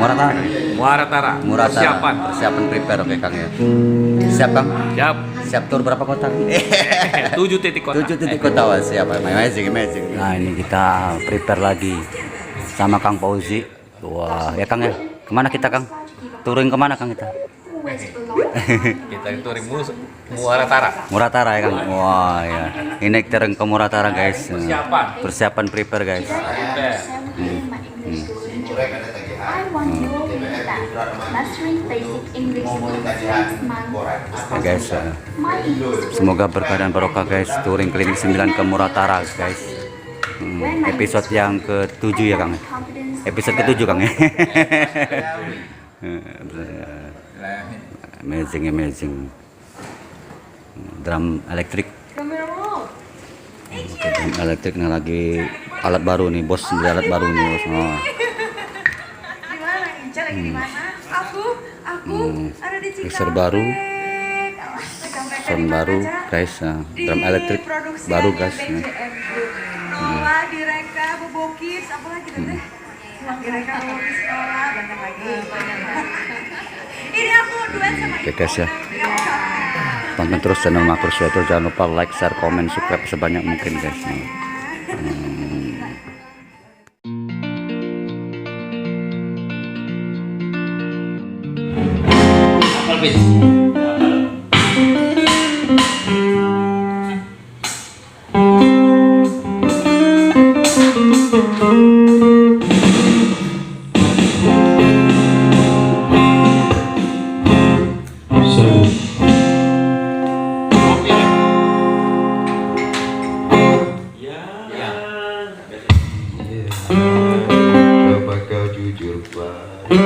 Muratara. Muratara. Persiapan. Persiapan prepare oke Kang ya. Siap Kang? Siap. Siap tur berapa kota? 7 titik kota. 7 titik kota. Wah, siap. Amazing. Nah, ini kita prepare lagi sama Kang Fauzi. Wah, ya Kang ya. Kemana kita Kang? Touring kemana Kang kita? Kita touring Muratara. Muratara ya Kang. Wah ya. Ini kita ke Muratara guys. Persiapan Prepare guys. Oke guys. Semoga berkah dan barokah guys. Touring keliling 9 ke Muratara guys. Episode yang ke-7 ya Kang. Episode ke-7 Kang ya. Amazing. Drum elektrik. Oke, drum elektrik nih lagi alat baru nih bos, beli alat baru nih bos. Oh. Mixer baru, sound baru guys, drum elektrik baru guys. Direka, bobokis, apa lagi teh? Direka bobokis sekolah, banyak lagi. Ini aku duet sama Oke guys ya. Tonton terus channel Makro Sweater, jangan lupa like, share, komen, subscribe sebanyak mungkin guys. Coba kau jujur padaku.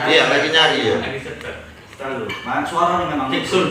Iya, lagi nyari ya. Suara memang Cek sur.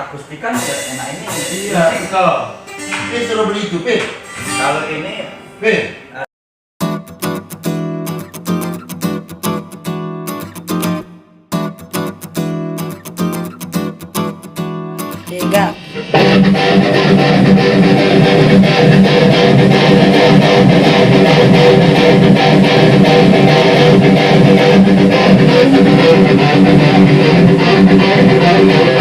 akustikan ya enak ini. Iya, kalau suruh beli itu, Pe. Kalau ini Pe. Tiga. Thank